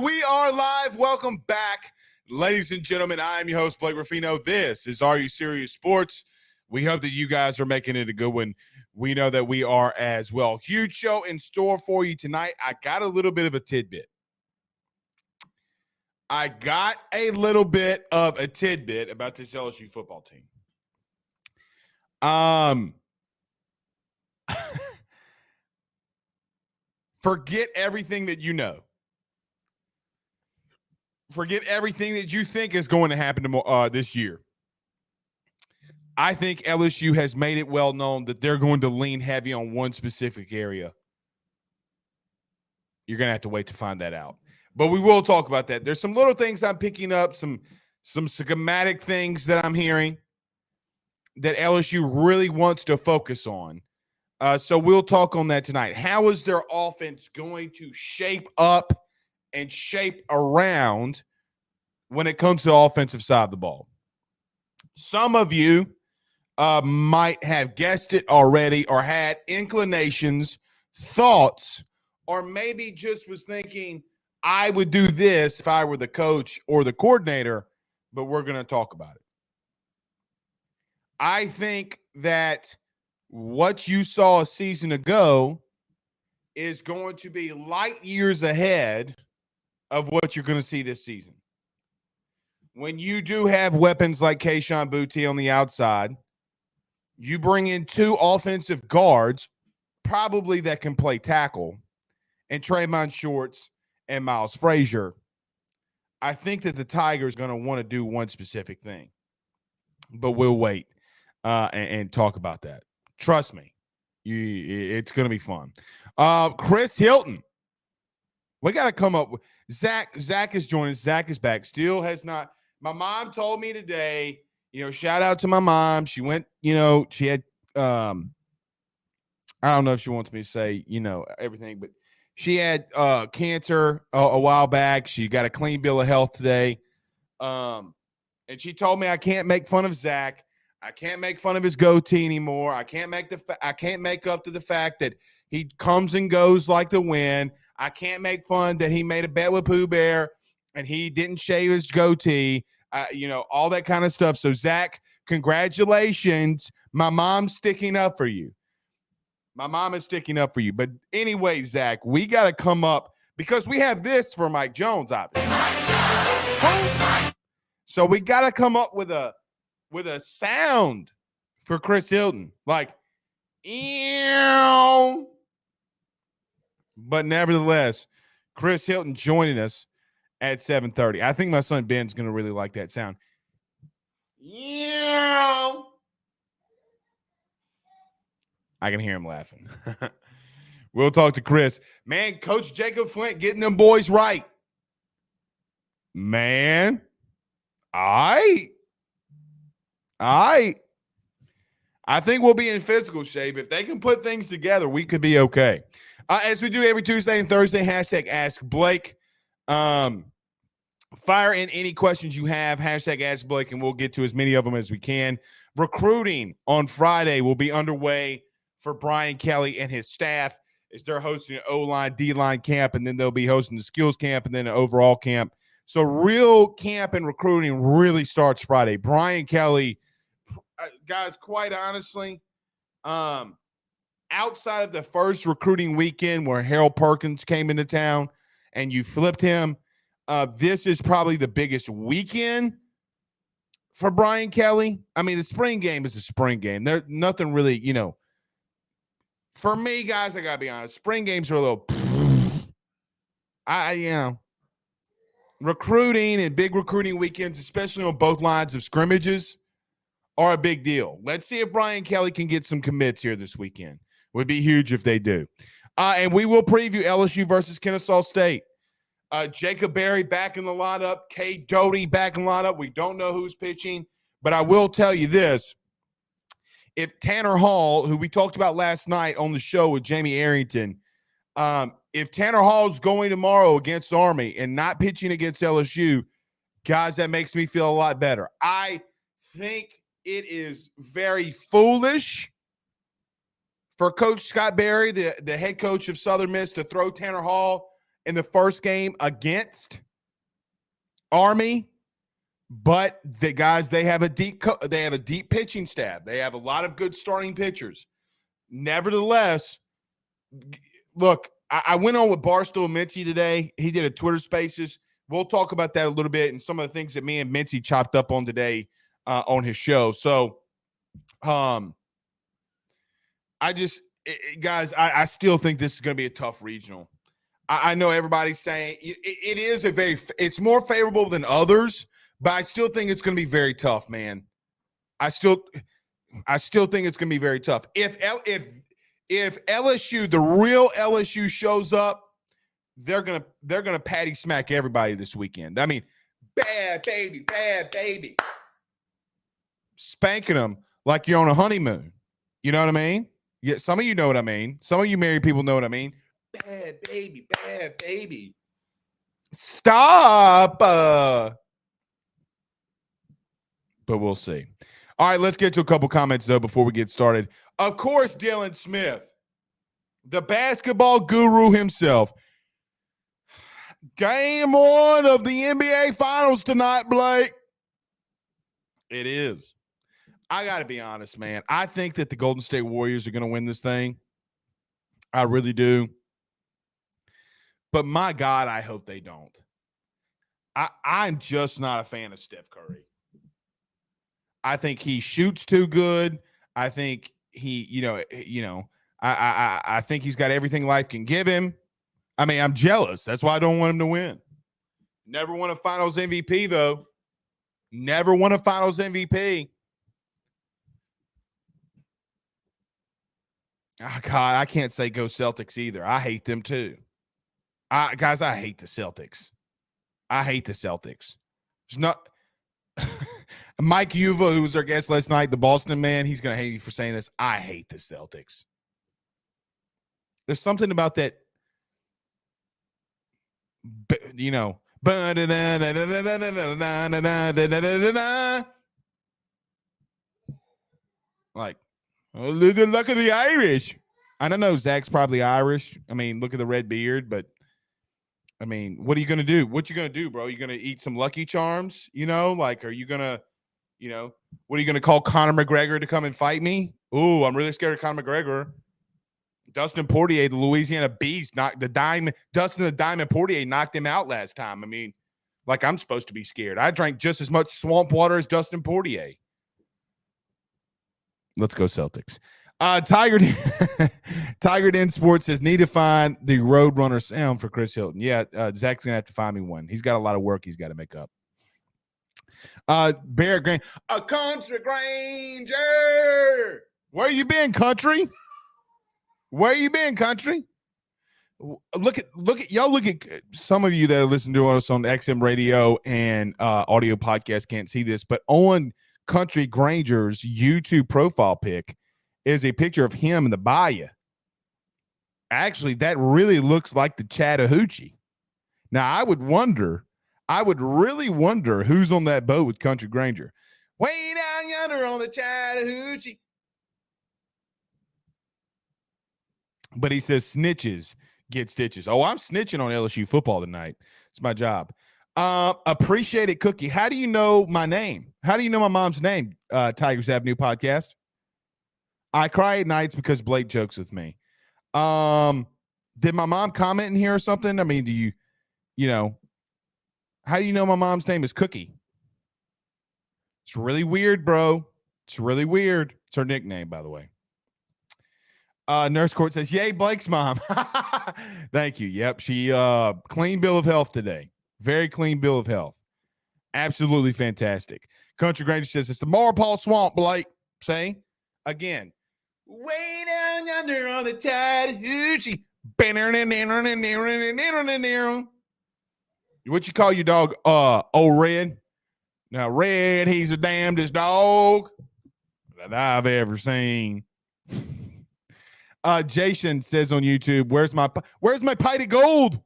We are live. Welcome back, ladies and gentlemen. I am your host, Blake Ruffino. This is Are You Serious Sports. We hope that you guys are making it a good one. We know that we are as well. Huge show in store for you tonight. I got a little bit of a tidbit about this LSU football team. Forget everything that you know. Forget everything that you think is going to happen this year. I think LSU has made it well known that they're going to lean heavy on one specific area. You're going to have to wait to find that out. But we will talk about that. There's some little things I'm picking up, some schematic things that I'm hearing that LSU really wants to focus on. So we'll talk on that tonight. How is their offense going to shape up and shape around when it comes to the offensive side of the ball? Some of you might have guessed it already or had inclinations, thoughts, or maybe just was thinking, I would do this if I were the coach or the coordinator, but we're going to talk about it. I think that what you saw a season ago is going to be light years ahead of what you're going to see this season. When you do have weapons like Kayshon Boutte on the outside, you bring in two offensive guards, probably that can play tackle, and Tremont Shorts and Miles Frazier. I think that the Tigers are going to want to do one specific thing, but we'll wait and talk about that. Trust me, it's going to be fun. Chris Hilton. We got to come up with Zach. Zach is joining us. Zach is back. Still has not. My mom told me today, shout out to my mom. She went, she had, I don't know if she wants me to say, everything, but she had cancer a while back. She got a clean bill of health today. And she told me I can't make fun of Zach. I can't make fun of his goatee anymore. I can't make up to the fact that he comes and goes like the wind. I can't make fun that he made a bet with Pooh Bear and he didn't shave his goatee, all that kind of stuff. So, Zach, congratulations. My mom's sticking up for you. My mom is sticking up for you. But anyway, Zach, we got to come up because we have this for Mike Jones, obviously. So we got to come up with a sound for Chris Hilton. Like, ew. But nevertheless, Chris Hilton joining us at 7:30. I think my son Ben's going to really like that sound. Ew. I can hear him laughing. We'll talk to Chris. Man, Coach Jacob Flint getting them boys right. Man, I think we'll be in physical shape. If they can put things together, we could be okay. As we do every Tuesday and Thursday, hashtag Ask Blake. Fire in any questions you have, hashtag Ask Blake, and we'll get to as many of them as we can. Recruiting on Friday will be underway for Brian Kelly and his staff as they're hosting an O-line, D-line camp, and then they'll be hosting the skills camp and then an overall camp. So real camp and recruiting really starts Friday. Brian Kelly, guys, quite honestly, outside of the first recruiting weekend where Harold Perkins came into town and you flipped him, this is probably the biggest weekend for Brian Kelly. I mean, the spring game is a spring game. There's nothing really, for me, guys, I got to be honest. Spring games are a little, recruiting and big recruiting weekends, especially on both lines of scrimmages, are a big deal. Let's see if Brian Kelly can get some commits here this weekend. Would be huge if they do. And we will preview LSU versus Kennesaw State. Jacob Berry back in the lineup. Cade Doty back in the lineup. We don't know who's pitching, but I will tell you this. If Tanner Hall, who we talked about last night on the show with Jamie Arrington, if Tanner Hall is going tomorrow against Army and not pitching against LSU, guys, that makes me feel a lot better. I think it is very foolish for Coach Scott Berry, the head coach of Southern Miss, to throw Tanner Hall in the first game against Army. But the guys, they have a deep pitching staff. They have a lot of good starting pitchers. Nevertheless, look, I went on with Barstool Mincy today. He did a Twitter Spaces. We'll talk about that a little bit and some of the things that me and Mincy chopped up on today on his show. So, guys, I still think this is going to be a tough regional. I know everybody's saying it is it's more favorable than others, but I still think it's going to be very tough, man. I still think it's going to be very tough. If LSU, the real LSU shows up, they're gonna patty smack everybody this weekend. I mean, bad baby, spanking them like you're on a honeymoon. You know what I mean? Yeah, some of you know what I mean. Some of you married people know what I mean. Bad baby. Stop. But we'll see. All right, let's get to a couple comments, though, before we get started. Of course, Dylan Smith, the basketball guru himself. Game 1 of the NBA Finals tonight, Blake. It is. I got to be honest, man. I think that the Golden State Warriors are going to win this thing. I really do. But my God, I hope they don't. I'm just not a fan of Steph Curry. I think he shoots too good. I think he, I think he's got everything life can give him. I mean, I'm jealous. That's why I don't want him to win. Never won a Finals MVP, though. Never won a Finals MVP. Oh, God, I can't say go Celtics either. I hate them, too. Guys, I hate the Celtics. There's not Mike Uva, who was our guest last night, the Boston man, he's going to hate me for saying this. I hate the Celtics. There's something about that, like, look at the Irish. I don't know. Zach's probably Irish. I mean, look at the red beard, but I mean, what are you going to do? What you going to do, bro? You going to eat some Lucky Charms? Like, are you going to, what are you going to call Conor McGregor to come and fight me? Ooh, I'm really scared of Conor McGregor. Dustin Poirier, the Louisiana Beast, Dustin the Diamond Poirier knocked him out last time. I mean, like I'm supposed to be scared. I drank just as much swamp water as Dustin Poirier. Let's go Celtics. Tiger Den Sports says, need to find the Roadrunner sound for Chris Hilton. Yeah, Zach's going to have to find me one. He's got a lot of work he's got to make up. Barrett Green, a country Granger. Where you been, country? Where you been, country? Look at y'all. Look at some of you that are listening to us on XM radio and audio podcast can't see this, but on Country Granger's YouTube profile pic is a picture of him in the bayou. Actually, that really looks like the Chattahoochee. Now, I would really wonder who's on that boat with Country Granger. Way down yonder on the Chattahoochee. But he says snitches get stitches. Oh, I'm snitching on LSU football tonight. It's my job. Appreciate it, Cookie. How do you know my name? How do you know my mom's name? Tigers Avenue podcast. I cry at nights because Blake jokes with me. Did my mom comment in here or something? I mean, do you how do you know my mom's name is Cookie? It's really weird, bro. It's really weird. It's her nickname, by the way. Nurse Court says, yay, Blake's mom. Thank you. Yep. She clean bill of health today. Very clean bill of health. Absolutely fantastic. Country Granger says, it's the Marpaw Swamp, Blake. Say again. Way down yonder on the Chattahoochee. What you call your dog? Old Red. Now, Red, he's the damnedest dog that I've ever seen. Jason says on YouTube, where's my pie of gold?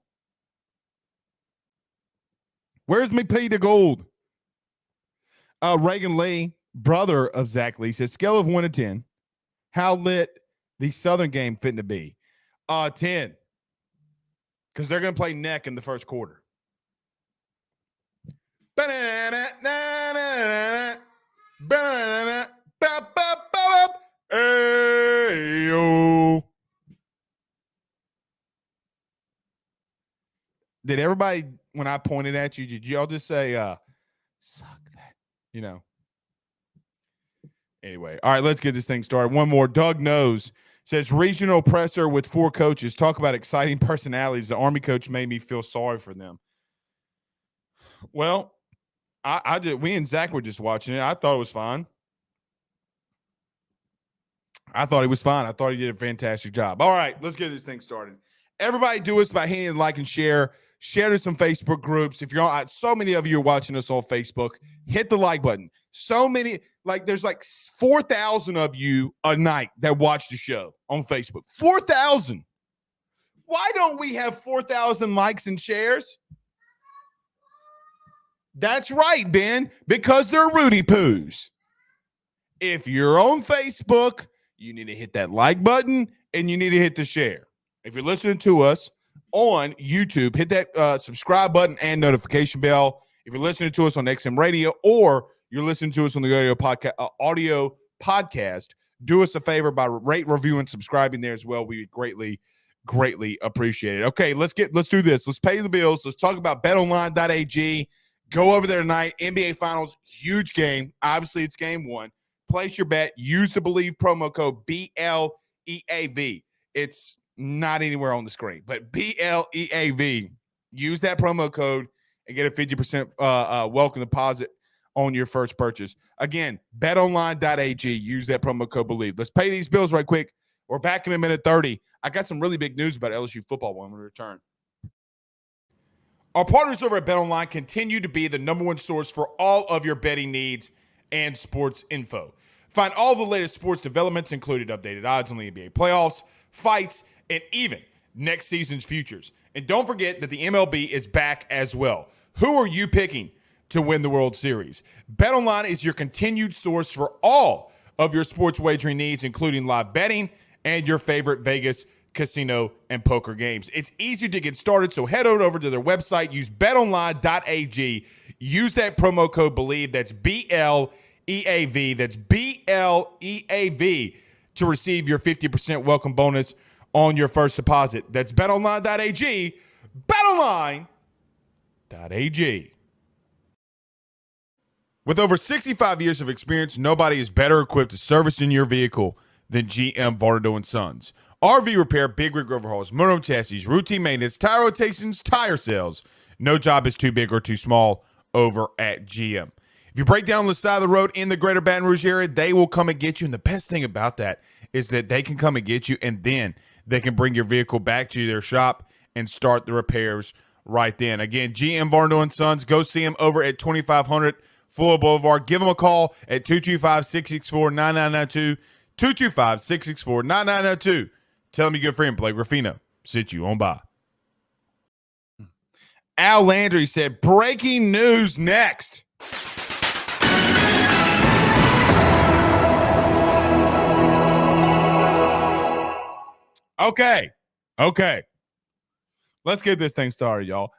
Where's my pie of gold? Reagan Lee, brother of Zach Lee, says scale of 1 to 10. How lit the Southern game fitting to be? 10. because they're going to play neck in the first quarter. Did everybody, when I pointed at you, did y'all just say, suck that? You know. Anyway, all right, let's get this thing started. One more. Doug Knows says, regional presser with 4 coaches. Talk about exciting personalities. The Army coach made me feel sorry for them. Well, I did. We and Zach were just watching it. I thought it was fine. I thought he was fine. I thought he did a fantastic job. All right, let's get this thing started. Everybody do us by hitting like and share. Share to some Facebook groups. If you're on, so many of you are watching us on Facebook, hit the like button. So many, like there's like 4,000 of you a night that watch the show on Facebook. 4,000. Why don't we have 4,000 likes and shares? That's right, Ben, because they're Rudy Poos. If you're on Facebook, you need to hit that like button and you need to hit the share. If you're listening to us on YouTube, hit that subscribe button and notification bell. If you're listening to us on XM Radio or you're listening to us on the audio podcast, do us a favor by rate, review, and subscribing there as well. We would greatly appreciate it. Okay, let's do this. Let's pay the bills. Let's talk about betonline.ag. Go over there tonight. NBA Finals, huge game. Obviously, it's game 1. Place your bet. Use the Believe promo code BLEAV. It's not anywhere on the screen, but BLEAV. Use that promo code and get a 50% welcome deposit on your first purchase. Again, betonline.ag. Use that promo code BELIEVE. Let's pay these bills right quick. We're back in a minute 30. I got some really big news about LSU football when we return. Our partners over at BetOnline continue to be the number one source for all of your betting needs and sports info. Find all the latest sports developments, including updated odds on the NBA playoffs, fights, and even next season's futures. And don't forget that the MLB is back as well. Who are you picking to win the World Series? BetOnline is your continued source for all of your sports wagering needs, including live betting and your favorite Vegas casino and poker games. It's easy to get started, so head on over to their website. Use betonline.ag. Use that promo code BELIEVE. That's BLEAV. That's BLEAV to receive your 50% welcome bonus on your first deposit. That's betonline.ag. Betonline.ag. With over 65 years of experience, nobody is better equipped to service in your vehicle than GM Varnado & Sons. RV repair, big rig overhauls, motorhome chassis, routine maintenance, tire rotations, tire sales. No job is too big or too small over at GM. If you break down the side of the road in the greater Baton Rouge area, they will come and get you. And the best thing about that is that they can come and get you, and then they can bring your vehicle back to their shop and start the repairs right then. Again, GM Varnado & Sons. Go see them over at 2500 Fuller Boulevard. Give them a call at 225-664-9992. 225-664-9992. Tell them your good friend Blake Ruffino sent you on by. Al Landry said, breaking news next. Okay. Let's get this thing started, y'all.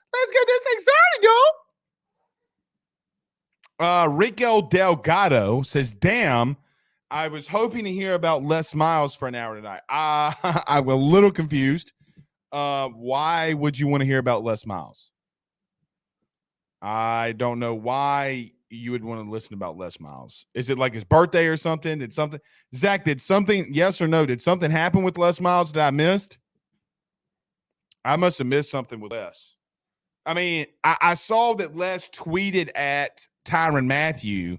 Rico Delgado says, damn, I was hoping to hear about Les Miles for an hour tonight. I'm a little confused. Why would you want to hear about Les Miles? I don't know why you would want to listen about Les Miles. Is it like his birthday or something? Zach, yes or no, did something happen with Les Miles that I missed? I must have missed something with Les. I mean, I saw that Les tweeted at Tyrann Mathieu,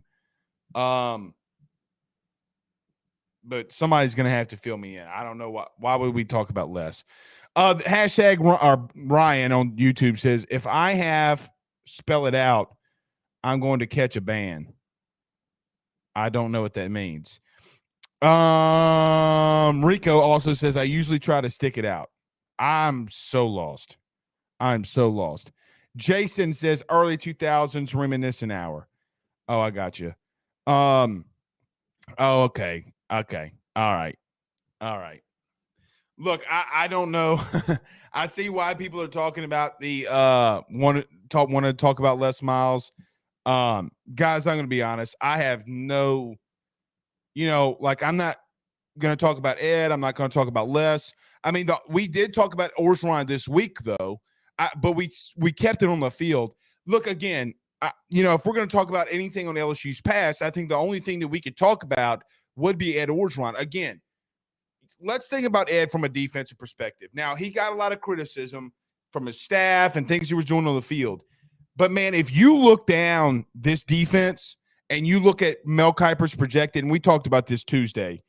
but somebody's going to have to fill me in. I don't know why would we talk about Les? Hashtag Ryan on YouTube says, if I have spell it out, I'm going to catch a ban. I don't know what that means. Rico also says, I usually try to stick it out. I'm so lost. Jason says early 2000s reminiscent hour. Oh, I got you. Oh, okay. All right. Look, I don't know. I see why people are talking about the want to talk about Les Miles. Guys, I'm going to be honest. I have no, like I'm not going to talk about Ed. I'm not going to talk about Les. I mean, we did talk about Orgeron this week though, but we kept it on the field. Look again. If we're going to talk about anything on LSU's past, I think the only thing that we could talk about would be Ed Orgeron. Again, let's think about Ed from a defensive perspective. Now, he got a lot of criticism from his staff and things he was doing on the field. But, man, if you look down this defense and you look at Mel Kiper's projected, and we talked about this Tuesday,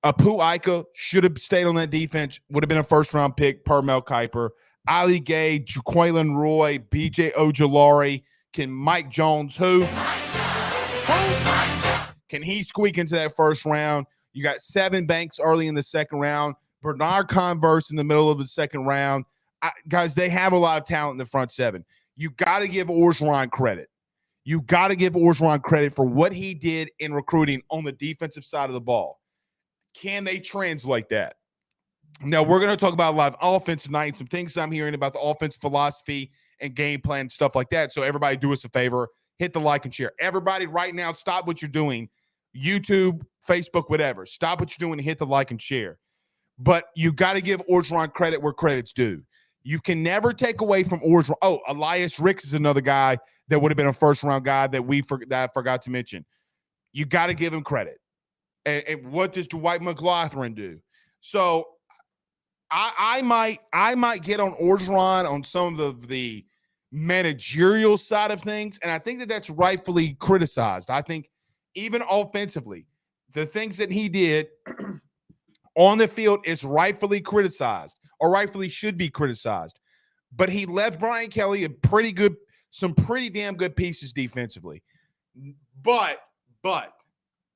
Apu Ika should have stayed on that defense, would have been a first-round pick per Mel Kiper. Ali Gay, Jaqueline Roy, B.J. Ojolari. Can Mike Jones, who? Can he squeak into that first round? You got Sevyn Banks early in the second round, Bernard Converse in the middle of the second round. Guys, they have a lot of talent in the front seven. You got to give Orgeron credit. You got to give Orgeron credit for what he did in recruiting on the defensive side of the ball. Can they translate that? Now, we're going to talk about a lot of offense tonight, some things I'm hearing about the offense philosophy and game plan, stuff like that. So everybody do us a favor, hit the like and share. Everybody right now, stop what you're doing. YouTube, Facebook, whatever. Stop what you're doing and hit the like and share. But you got to give Orgeron credit where credit's due. You can never take away from Orgeron. Oh, Elias Ricks is another guy that would have been a first-round guy that I forgot to mention. You got to give him credit. And what does Dwight McLaughlin do? So I might get on Orgeron on some of the managerial side of things, and I think that that's rightfully criticized. I think even offensively, the things that he did on the field is rightfully criticized, or rightfully should be criticized. But he left Brian Kelly some pretty damn good pieces defensively. But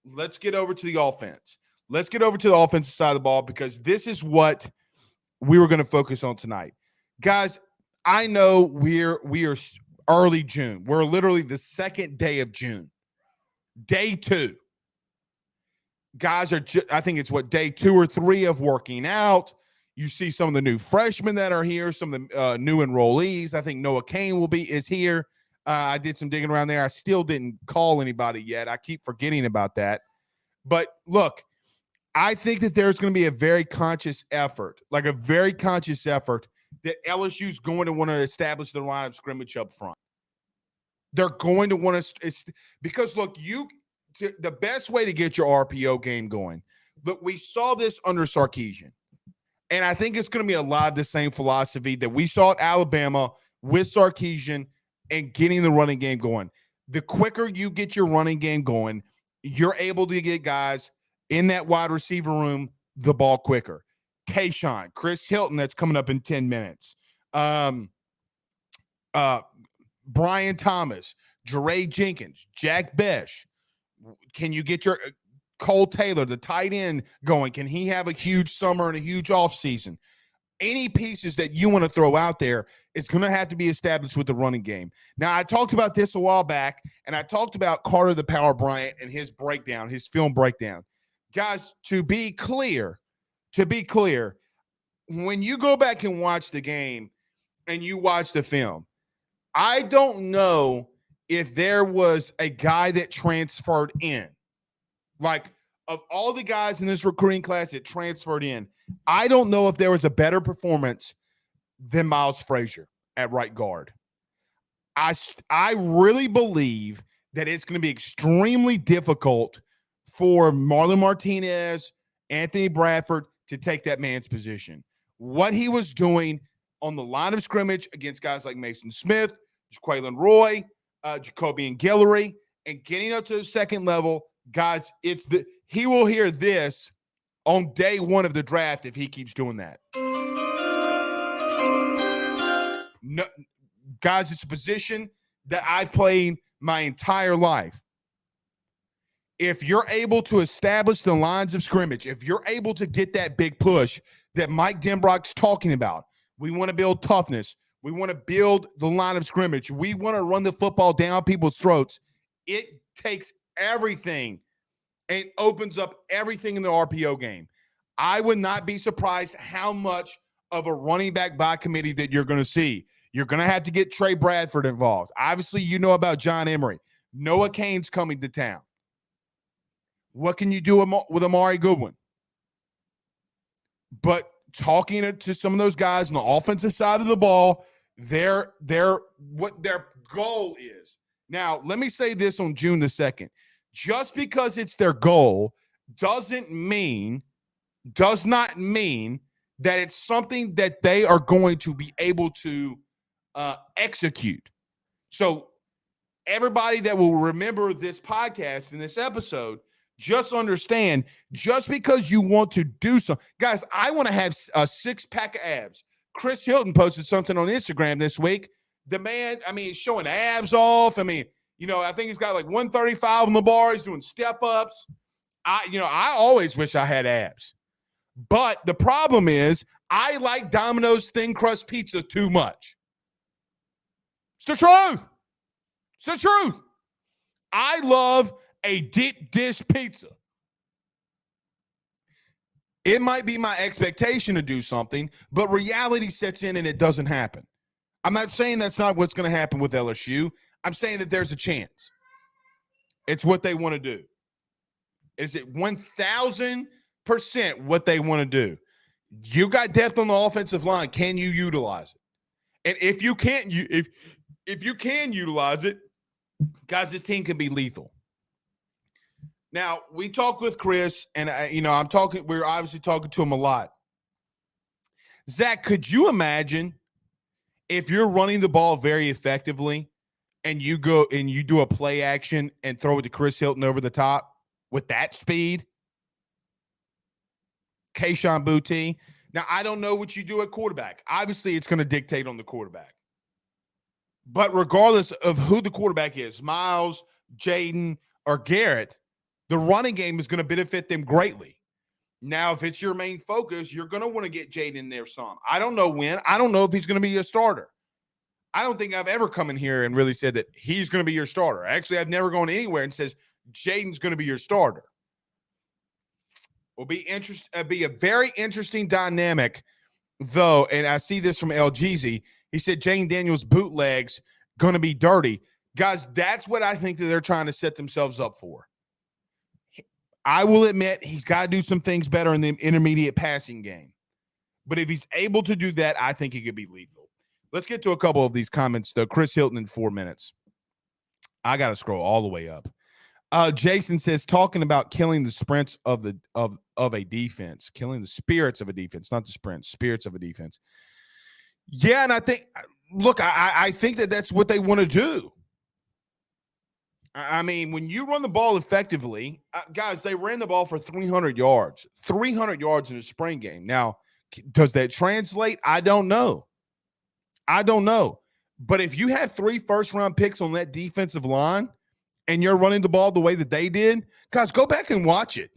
let's get over to the offense. Let's get over to the offensive side of the ball, because this is what we were going to focus on tonight. Guys, I know we are early June. We're literally the second day of June. Day 2. Guys are, I think it's day 2 or 3 of working out. You see some of the new freshmen that are here, some of the new enrollees. I think Noah Kane is here. I did some digging around there. I still didn't call anybody yet. I keep forgetting about that. But look, I think that there's going to be a very conscious effort that LSU's going to want to establish the line of scrimmage up front. They're going to want to, because look, the best way to get your RPO game going. Look, we saw this under Sarkisian, and I think it's going to be a lot of the same philosophy that we saw at Alabama with Sarkisian and getting the running game going. The quicker you get your running game going, you're able to get guys in that wide receiver room the ball quicker. Kayshawn, Chris Hilton, that's coming up in 10 minutes. Brian Thomas, Jeray Jenkins, Jack Besh. Can you get your Cole Taylor, the tight end, going? Can he have a huge summer and a huge offseason? Any pieces that you want to throw out there is going to have to be established with the running game. Now, I talked about this a while back, and I talked about Carter the Power Bryant and his breakdown, his film breakdown. Guys, to be clear, when you go back and watch the game and you watch the film, I don't know if there was a guy that transferred in. Like, of all the guys in this recruiting class that transferred in, I don't know if there was a better performance than Miles Frazier at right guard. I really believe that it's going to be extremely difficult for Marlon Martinez, Anthony Bradford to take that man's position. What he was doing on the line of scrimmage against guys like Mason Smith, Jaqueline Roy, Jacobian Guillory, and getting up to the second level, guys, he will hear this on day 1 of the draft if he keeps doing that. No, guys, it's a position that I've played my entire life. If you're able to establish the lines of scrimmage, if you're able to get that big push that Mike Denbrock's talking about, we want to build toughness. We want to build the line of scrimmage. We want to run the football down people's throats. It takes everything and opens up everything in the RPO game. I would not be surprised how much of a running back by committee that you're going to see. You're going to have to get Trey Bradford involved. Obviously, you know about John Emery. Noah Cain's coming to town. What can you do with Amari Goodwin? But talking to some of those guys on the offensive side of the ball, they're what their goal is. Now, let me say this on June the 2nd. Just because it's their goal does not mean that it's something that they are going to be able to execute. So everybody that will remember this podcast and this episode, just understand, just because you want to do something. Guys, I want to have a 6-pack of abs. Chris Hilton posted something on Instagram this week. The man, he's showing abs off. I think he's got like 135 on the bar. He's doing step-ups. I always wish I had abs. But the problem is I like Domino's thin crust pizza too much. It's the truth. It's the truth. I love a deep dish pizza. It might be my expectation to do something, but reality sets in and it doesn't happen. I'm not saying that's not what's going to happen with LSU. I'm saying that there's a chance. It's what they want to do. Is it 1,000% what they want to do? You got depth on the offensive line. Can you utilize it? And if you can't, if you can utilize it, guys, this team can be lethal. Now, we talked with Chris, and we're obviously talking to him a lot. Zach, could you imagine if you're running the ball very effectively and you go and you do a play action and throw it to Chris Hilton over the top with that speed? Kayshon Boutte. Now, I don't know what you do at quarterback. Obviously, it's going to dictate on the quarterback. But regardless of who the quarterback is, Miles, Jaden, or Garrett, the running game is going to benefit them greatly. Now, if it's your main focus, you're going to want to get Jaden in there some. I don't know when. I don't know if he's going to be a starter. I don't think I've ever come in here and really said that he's going to be your starter. Actually, I've never gone anywhere and says Jaden's going to be your starter. Will be a very interesting dynamic, though, and I see this from LGZ. He said Jane Daniels' bootlegs going to be dirty. Guys, that's what I think that they're trying to set themselves up for. I will admit he's got to do some things better in the intermediate passing game. But if he's able to do that, I think he could be lethal. Let's get to a couple of these comments, though. Chris Hilton in 4 minutes. I got to scroll all the way up. Jason says, talking about killing the sprints of a defense, killing the spirits of a defense, not the sprints, spirits of a defense. Yeah, and I think, look, I think that that's what they want to do. I mean, when you run the ball effectively, guys, they ran the ball for 300 yards in a spring game. Now, does that translate? I don't know. But if you have 3 first-round picks on that defensive line and you're running the ball the way that they did, guys, go back and watch it.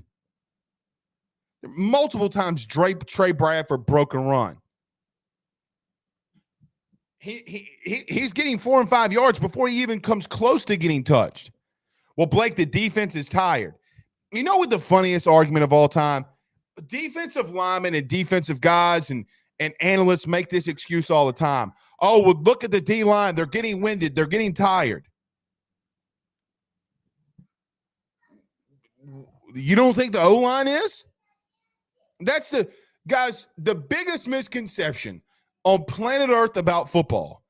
Multiple times, Trey Bradford broke a run. He's getting 4 and 5 yards before he even comes close to getting touched. Well, Blake, the defense is tired. You know what the funniest argument of all time? Defensive linemen and defensive guys and analysts make this excuse all the time. Oh, well, look at the D-line. They're getting winded. They're getting tired. You don't think the O-line is? That's the biggest misconception on planet Earth about football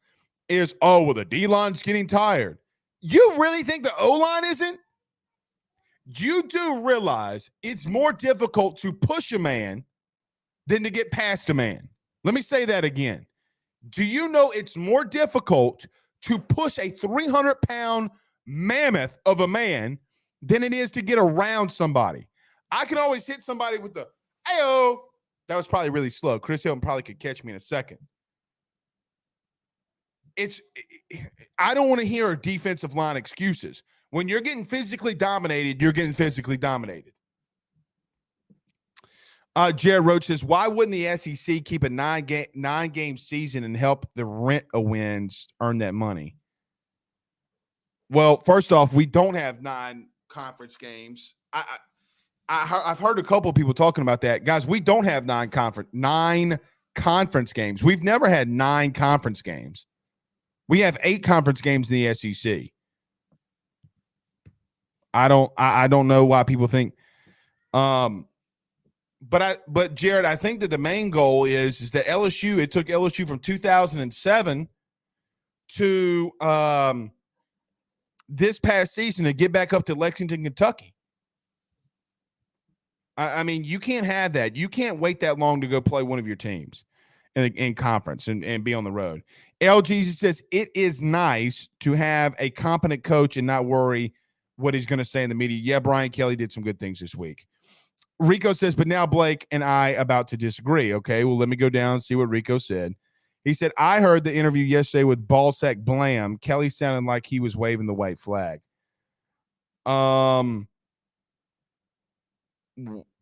is, oh, well, the D-line's getting tired. You really think the O-line isn't? You do realize it's more difficult to push a man than to get past a man. Let me say that again. Do you know it's more difficult to push a 300-pound mammoth of a man than it is to get around somebody? I can always hit somebody with the, ayo. That was probably really slow. Chris Hilton probably could catch me in a second. I don't want to hear defensive line excuses. When you're getting physically dominated, you're getting physically dominated. Jared Roach says, why wouldn't the SEC keep a nine-game season and help the rent-a-wins earn that money? Well, first off, we don't have 9 conference games. I've heard a couple of people talking about that. Guys, we don't have nine conference games. We've never had 9 conference games. We have 8 conference games in the SEC. I don't know why people think but Jared, I think that the main goal is that LSU, it took LSU from 2007 to this past season to get back up to Lexington, Kentucky. I mean, you can't have that. You can't wait that long to go play one of your teams in conference and be on the road. LG says it is nice to have a competent coach and not worry what he's going to say in the media. Yeah, Brian Kelly did some good things this week. Rico says, but now Blake and I about to disagree. Okay, well, let me go down and see what Rico said. He said, I heard the interview yesterday with Ballsack Blam. Kelly sounded like he was waving the white flag.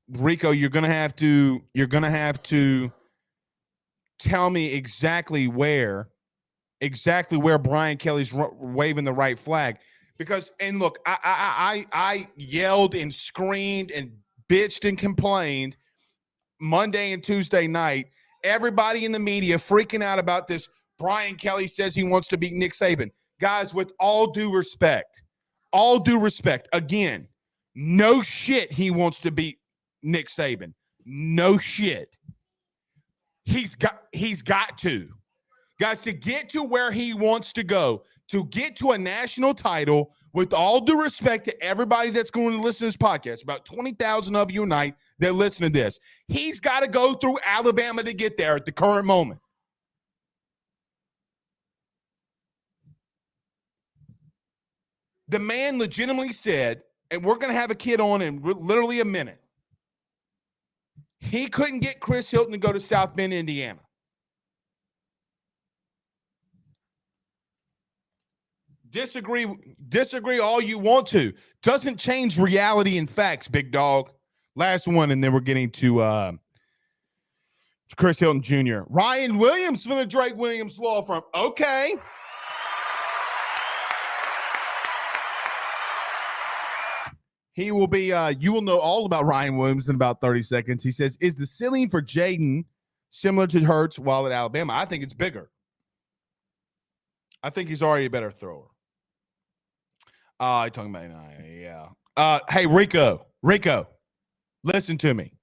Rico, you're gonna have to tell me exactly where Brian Kelly's waving the right flag. Because, and look, I yelled and screamed and bitched and complained Monday and Tuesday night. Everybody in the media freaking out about this. Brian Kelly says he wants to beat Nick Saban. Guys, with all due respect, again, no shit he wants to beat Nick Saban. No shit. He's got to. Guys, to get to where he wants to go, to get to a national title, with all due respect to everybody that's going to listen to this podcast, about 20,000 of you a night that listen to this, he's got to go through Alabama to get there at the current moment. The man legitimately said, and we're going to have a kid on in literally a minute, he couldn't get Chris Hilton to go to South Bend, Indiana. Disagree all you want to. Doesn't change reality and facts, big dog. Last one, and then we're getting to Chris Hilton Jr. Ryan Williams from the Drake Williams Law Firm. Okay. He will be, you will know all about Ryan Williams in about 30 seconds. He says, is the ceiling for Jaden similar to Hurts while at Alabama? I think it's bigger. I think he's already a better thrower. Talking about, yeah. Hey, Rico, listen to me.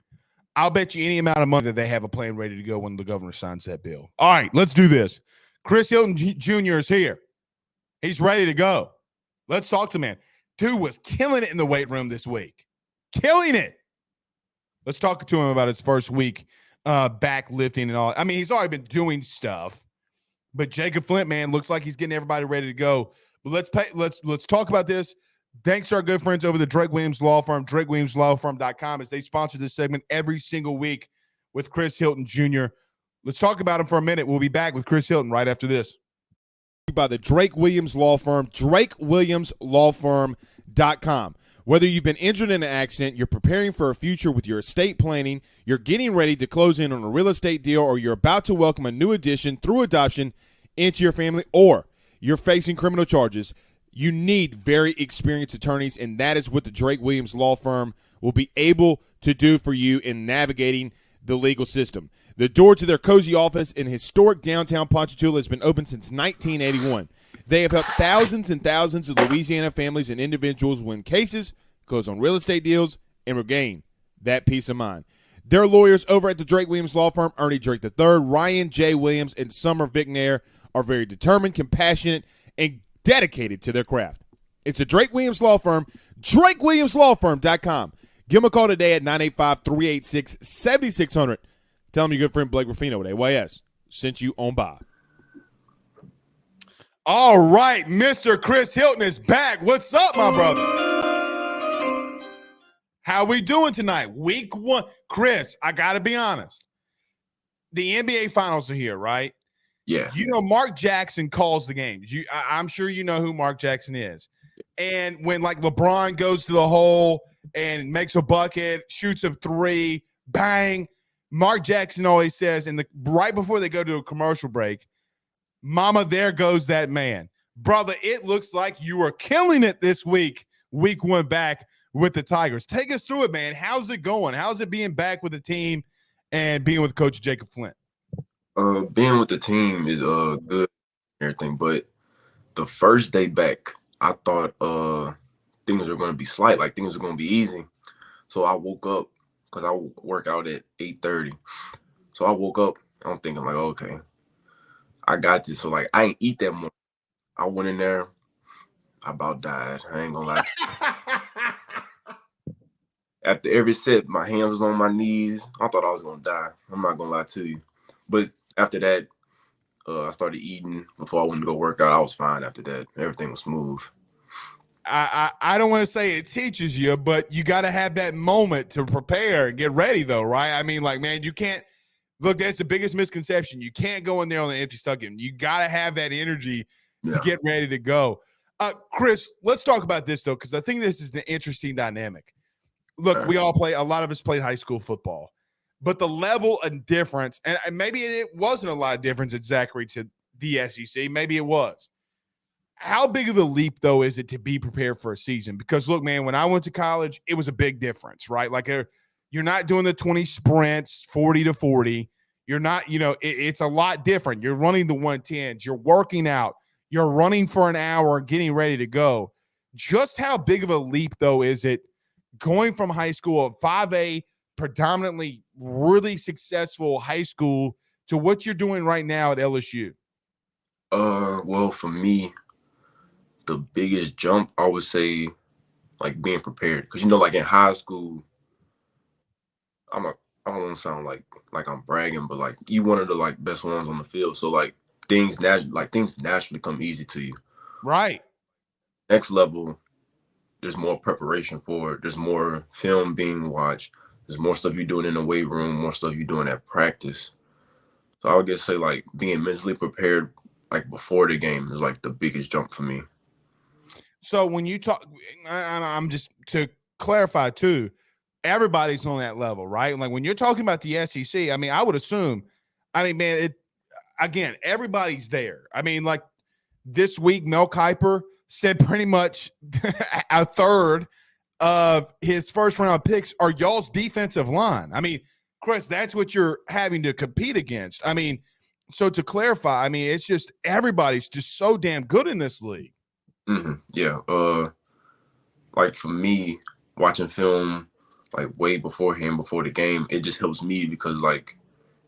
I'll bet you any amount of money that they have a plan ready to go when the governor signs that bill. All right, let's do this. Chris Hilton Jr. is here. He's ready to go. Let's talk to man. Dude was killing it in the weight room this week. Killing it. Let's talk to him about his first week back lifting and all. I mean, he's already been doing stuff. But Jacob Flint, man, looks like he's getting everybody ready to go. But let's talk about this. Thanks to our good friends over the Drake Williams Law Firm, drakewilliamslawfirm.com, as they sponsor this segment every single week with Chris Hilton Jr. Let's talk about him for a minute. We'll be back with Chris Hilton right after this. By the Drake Williams Law Firm, drakewilliamslawfirm.com. Whether you've been injured in an accident, you're preparing for a future with your estate planning, you're getting ready to close in on a real estate deal, or you're about to welcome a new addition through adoption into your family, or you're facing criminal charges, you need very experienced attorneys, and that is what the Drake Williams Law Firm will be able to do for you in navigating the legal system. The door to their cozy office in historic downtown Ponchatoula has been open since 1981. They have helped thousands and thousands of Louisiana families and individuals win cases, close on real estate deals, and regain that peace of mind. Their lawyers over at the Drake Williams Law Firm, Ernie Drake III, Ryan J. Williams, and Summer Vicnair, are very determined, compassionate, and dedicated to their craft. It's the Drake Williams Law Firm, drakewilliamslawfirm.com. Give them a call today at 985-386-7600. Tell them your good friend Blake Ruffino at AYS sent you on by. All right, Mr. Chris Hilton is back. What's up, my brother? How we doing tonight? Week 1. Chris, I got to be honest. The NBA Finals are here, right? Yeah. You know, Mark Jackson calls the games. I'm sure you know who Mark Jackson is. And when, like, LeBron goes to the hole and makes a bucket, shoots a three, bang, Mark Jackson always says, right before they go to a commercial break, "Mama, there goes that man." Brother, it looks like you are killing it this week, week 1 back. with the Tigers. Take us through it, man. How's it going? How's it being back with the team and being with Coach Jacob Flint? Being with the team is good and everything, but the first day back, I thought things were going to be slight, like things were going to be easy. So I woke up because I work out at 8:30. So I woke up, I'm thinking like, okay, I got this. So like I ain't eat that morning. I went in there, I about died. I ain't gonna lie to you. After every set, my hands was on my knees. I thought I was gonna die. I'm not gonna lie to you. But after that, I started eating before I went to go work out. I was fine after that. Everything was smooth. I don't want to say it teaches you, but you got to have that moment to prepare and get ready, though, right? I mean, like, man, you can't look. That's the biggest misconception. You can't go in there on an empty stomach. You got to have that energy to get ready to go. Chris, let's talk about this though, because I think this is an interesting dynamic. Look, we all play. A lot of us played high school football, but the level of difference, and maybe it wasn't a lot of difference at Zachary to the SEC. Maybe it was. How big of a leap, though, is it to be prepared for a season? Because, look, man, when I went to college, it was a big difference, right? Like, you're not doing the 20 sprints, 40 to 40. You're not, it's a lot different. You're running the 110s. You're working out. You're running for an hour and getting ready to go. Just how big of a leap, though, is it going from high school, a 5A, predominantly really successful high school, to what you're doing right now at LSU? Well, for me, the biggest jump, I would say, like being prepared. Because like in high school, I don't want to sound like I'm bragging, but like you one of the like best ones on the field. So like things naturally come easy to you. Right. Next level, there's more preparation for it. There's more film being watched. There's more stuff you're doing in the weight room, more stuff you're doing at practice. So I would just say like being mentally prepared like before the game is like the biggest jump for me. So when you talk, I'm just to clarify too, everybody's on that level, right? Like when you're talking about the SEC, I mean, I would assume, man, again, everybody's there. I mean, like this week, Mel Kiper said pretty much a third of his first round picks are y'all's defensive line. I mean, Chris, that's what you're having to compete against. I mean, so to clarify, I mean, it's just everybody's just so damn good in this league. Mm-hmm. Yeah. Like for me, watching film like way beforehand, before the game, it just helps me because like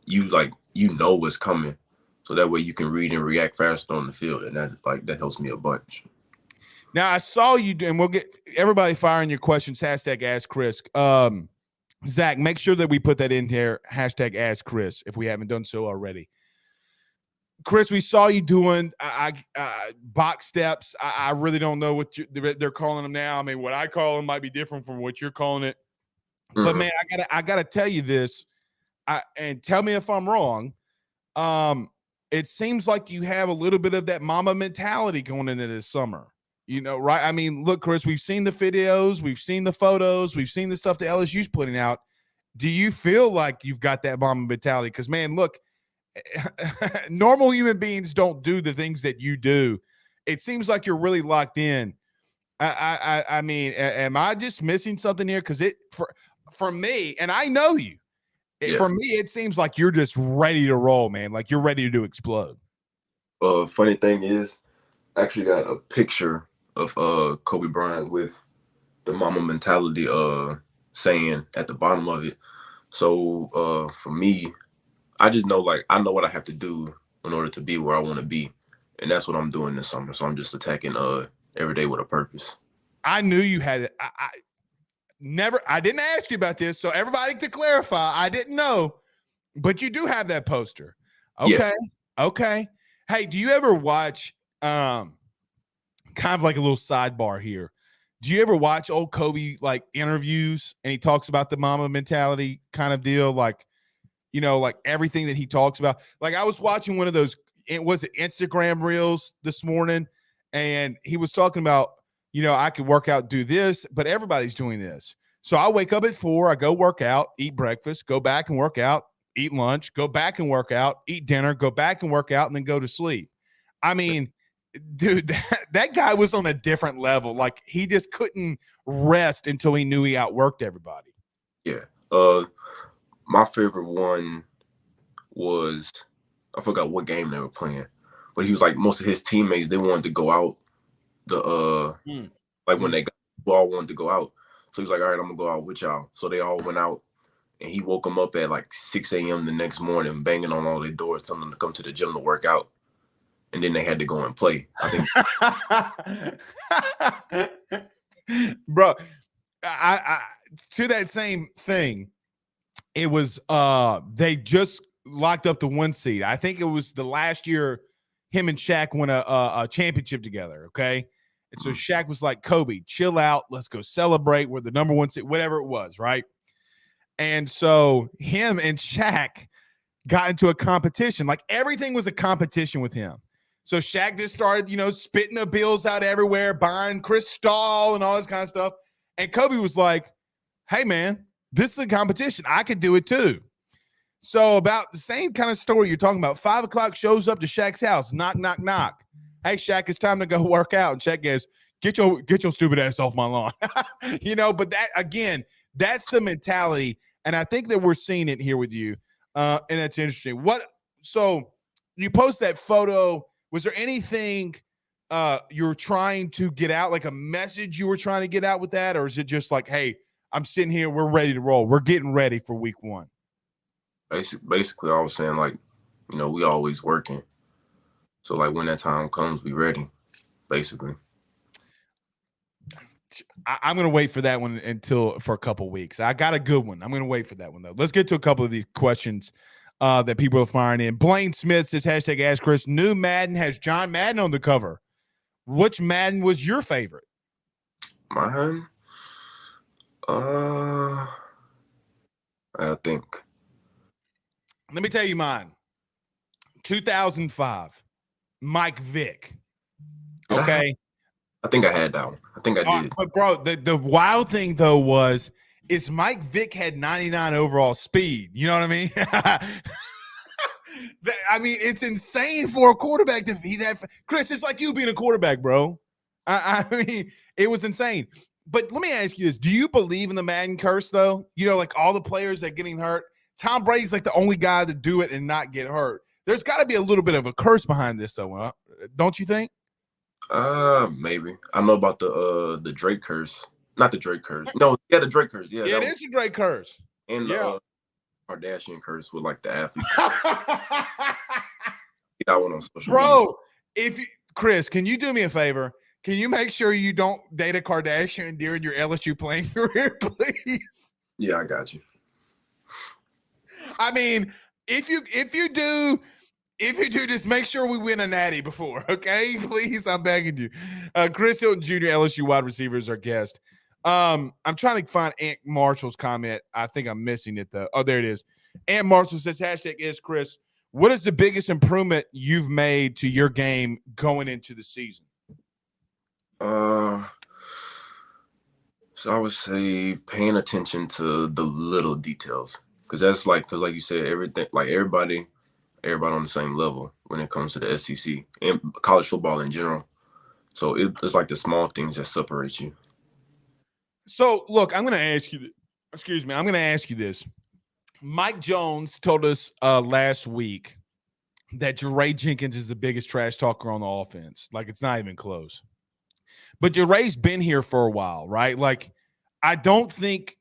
you know what's coming, so that way you can read and react faster on the field, and that helps me a bunch. Now I saw you, and we'll get everybody firing your questions. Hashtag Ask Chris. Zach, make sure that we put that in here. Hashtag Ask Chris if we haven't done so already. Chris, we saw you doing box steps. I really don't know what they're calling them now. I mean, what I call them might be different from what you're calling it. Mm-hmm. But man, I gotta tell you this, and tell me if I'm wrong. It seems like you have a little bit of that mama mentality going into this summer. Right? I mean, look, Chris, we've seen the videos, we've seen the photos, we've seen the stuff that LSU's putting out. Do you feel like you've got that mama mentality? Because man, look. Normal human beings don't do the things that you do. It seems like you're really locked in. I mean, am I just missing something here? Because for me, and I know you, for me, it seems like you're just ready to roll, man. Like you're ready to explode. Funny thing is, I actually got a picture of Kobe Bryant with the mama mentality saying at the bottom of it. So for me, I just know, like, I know what I have to do in order to be where I want to be. And that's what I'm doing this summer. So I'm just attacking every day with a purpose. I knew you had it. I didn't ask you about this. So everybody, to clarify, I didn't know. But you do have that poster. Okay. Yeah. Okay. Hey, do you ever watch kind of like a little sidebar here? Do you ever watch old Kobe like interviews and he talks about the mama mentality kind of deal? Like, like everything that he talks about. Like I was watching one of those, was it Instagram reels this morning? And he was talking about, I could work out, do this, but everybody's doing this. So I wake up at 4, I go work out, eat breakfast, go back and work out, eat lunch, go back and work out, eat dinner, go back and work out, and then go to sleep. I mean, dude, that guy was on a different level. Like, he just couldn't rest until he knew he outworked everybody. Yeah. My favorite one was, I forgot what game they were playing, but he was like, most of his teammates, they wanted to go out when they all wanted to go out. So he was like, all right, I'm gonna go out with y'all. So they all went out, and he woke them up at like 6 a.m. the next morning, banging on all their doors, telling them to come to the gym to work out. And then they had to go and play. I think, bro, I to that same thing, it was they just locked up the 1 seed. I think it was the last year him and Shaq won a championship together. Okay. And so Shaq was like, Kobe, chill out. Let's go celebrate. We're the number 1 seed, whatever it was. Right. And so him and Shaq got into a competition. Like, everything was a competition with him. So Shaq just started, spitting the bills out everywhere, buying Cristal and all this kind of stuff. And Kobe was like, hey, man, this is a competition. I could do it too. So about the same kind of story you're talking about. 5 o'clock shows up to Shaq's house. Knock, knock, knock. Hey, Shaq, it's time to go work out. And Shaq goes, get your stupid ass off my lawn. But that, again, that's the mentality. And I think that we're seeing it here with you. And that's interesting. So you post that photo. Was there anything you were trying to get out, like a message you were trying to get out with that? Or is it just like, hey, I'm sitting here, we're ready to roll. We're getting ready for week 1. Basically, I was saying, like, we always working. So, like, when that time comes, we ready, basically. I'm going to wait for that one for a couple weeks. I got a good one. I'm going to wait for that one, though. Let's get to a couple of these questions that people are firing in. Blaine Smith says, hashtag Ask Chris, new Madden has John Madden on the cover. Which Madden was your favorite? Mine? I think. Let me tell you mine. 2005. Mike Vick. Okay. I think I had that one. I think I did. But bro, the wild thing though is Mike Vick had 99 overall speed. You know what I mean? I mean, it's insane for a quarterback to be that. Chris, it's like you being a quarterback, bro. I mean, it was insane. But let me ask you this. Do you believe in the Madden curse, though? Like all the players that are getting hurt. Tom Brady's like the only guy to do it and not get hurt. There's got to be a little bit of a curse behind this, though. Don't you think? Maybe. I know about the Drake curse. Not the Drake curse. No, yeah, the Drake curse. Yeah, it is a Drake curse. And the Kardashian curse with like the athletes. That one on social media. Chris, can you do me a favor? Can you make sure you don't date a Kardashian during your LSU playing career, please? Yeah, I got you. I mean, if you do, just make sure we win a natty before, okay? Please, I'm begging you. Chris Hilton Jr., LSU wide receiver, is our guest. I'm trying to find Ant Marshall's comment. I think I'm missing it, though. Oh, there it is. Ant Marshall says, hashtag is Chris. What is the biggest improvement you've made to your game going into the season? So I would say paying attention to the little details. Because like you said, everything, like everybody on the same level when it comes to the SEC and college football in general. So it's like the small things that separate you. So, look, I'm going to ask you this. Mike Jones told us last week that Jeray Jenkins is the biggest trash talker on the offense. Like, it's not even close. But Jeray's been here for a while, right? Like, I don't think,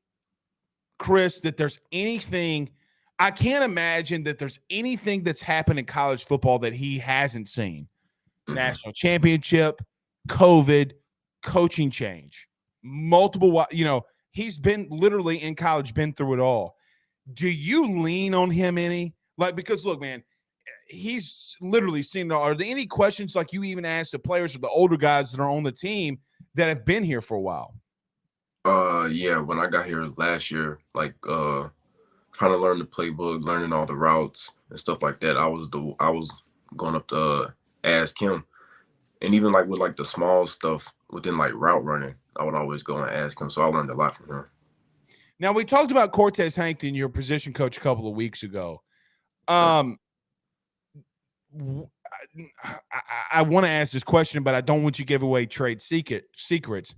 Chris, that there's anything – I can't imagine that there's anything that's happened in college football that he hasn't seen. National championship, COVID, coaching change, multiple, he's been literally in college, been through it all. Do you lean on him any? Like, because look, man, he's literally seen it all. Are there any questions like you even ask the players or the older guys that are on the team that have been here for a while? Yeah, when I got here last year, like, trying to learn the playbook, learning all the routes and stuff like that. I was going up to ask him, and even like with like the small stuff within like route running, I would always go and ask him. So I learned a lot from him. Now, we talked about Cortez Hankton, your position coach, a couple of weeks ago. I want to ask this question, but I don't want you to give away trade secrets.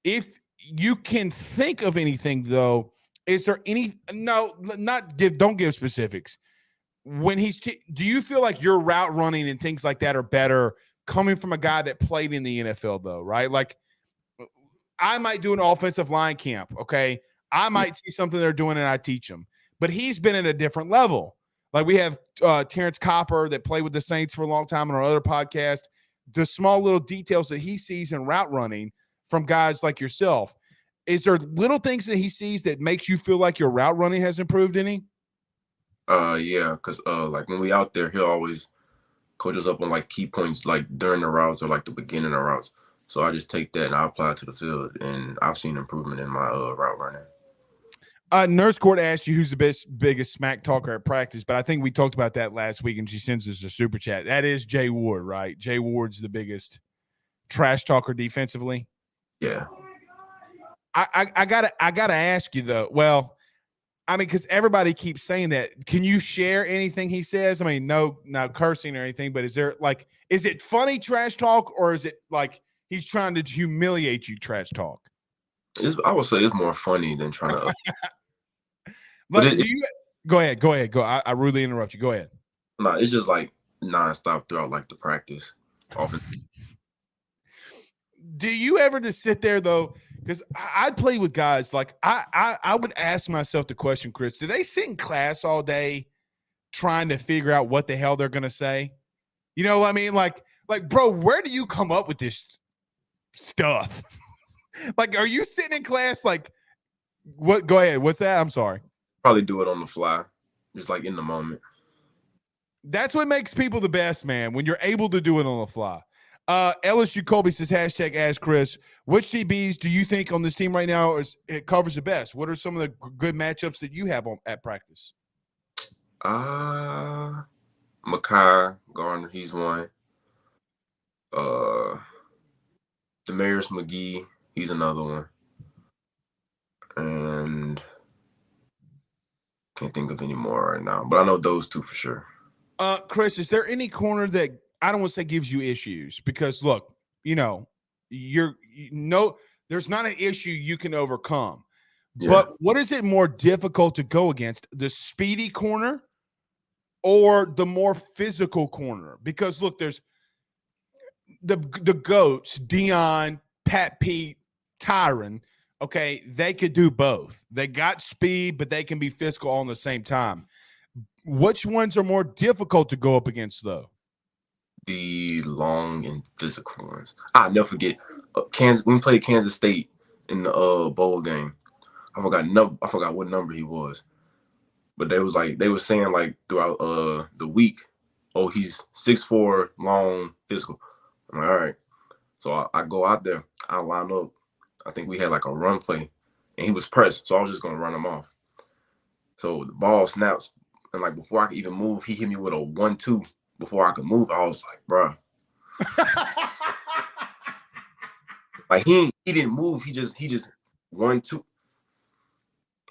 If you can think of anything, though, is there any? No, don't give specifics. When do you feel like your route running and things like that are better coming from a guy that played in the NFL, though, right? Like, I might do an offensive line camp, okay? I might see something they're doing and I teach them. But he's been at a different level. Like we have Terrence Copper that played with the Saints for a long time on our other podcast. The small little details that he sees in route running from guys like yourself. Is there little things that he sees that makes you feel like your route running has improved any? Yeah, because like when we out there, he'll always coach us up on like key points like during the routes or like the beginning of routes. So I just take that and I apply it to the field, and I've seen improvement in my route running. Nurse Court asked you who's the biggest smack talker at practice, but I think we talked about that last week, and she sends us a super chat. That is Jay Ward, right? Jay Ward's the biggest trash talker defensively. Yeah. I gotta ask you though. Well, I mean, because everybody keeps saying that. Can you share anything he says? I mean, no cursing or anything, but is it funny trash talk, or is it like he's trying to humiliate you trash talk? I would say it's more funny than trying to. But go ahead. Go. I rudely interrupt you. Go ahead. No, it's just like nonstop throughout like the practice. Often. Do you ever just sit there though? Because I'd play with guys like I would ask myself the question, Chris, do they sit in class all day trying to figure out what the hell they're gonna say? You know what I mean? Like, bro, where do you come up with this stuff? Like, are you sitting in class like what? Go ahead. What's that? I'm sorry. Probably do it on the fly, just like in the moment. That's what makes people the best, man, when you're able to do it on the fly. LSU Colby says, #ask Chris, which DBs do you think on this team right now it covers the best? What are some of the good matchups that you have at practice? Makai Gardner, he's one. Demarius McGee, he's another one. And can't think of any more right now, but I know those two for sure. Chris, is there any corner that I don't want to say gives you issues? Because look, there's not an issue you can overcome. Yeah. But what is it more difficult to go against, the speedy corner or the more physical corner? Because look, there's the GOATs, Dion, Pat Pete, Tyron. Okay, they could do both. They got speed, but they can be physical all at the same time. Which ones are more difficult to go up against, though? The long and physical ones. I'll never forget Kansas. When we played Kansas State in the bowl game, I forgot what number he was, but they were saying like throughout the week, oh, he's 6'4", long, physical. I'm like, all right. So I go out there, I line up. I think we had like a run play, and he was pressed, so I was just gonna run him off. So the ball snaps, and like before I could even move, he hit me with a 1-2. Before I could move, I was like, bro. Like he didn't move. He just 1-2.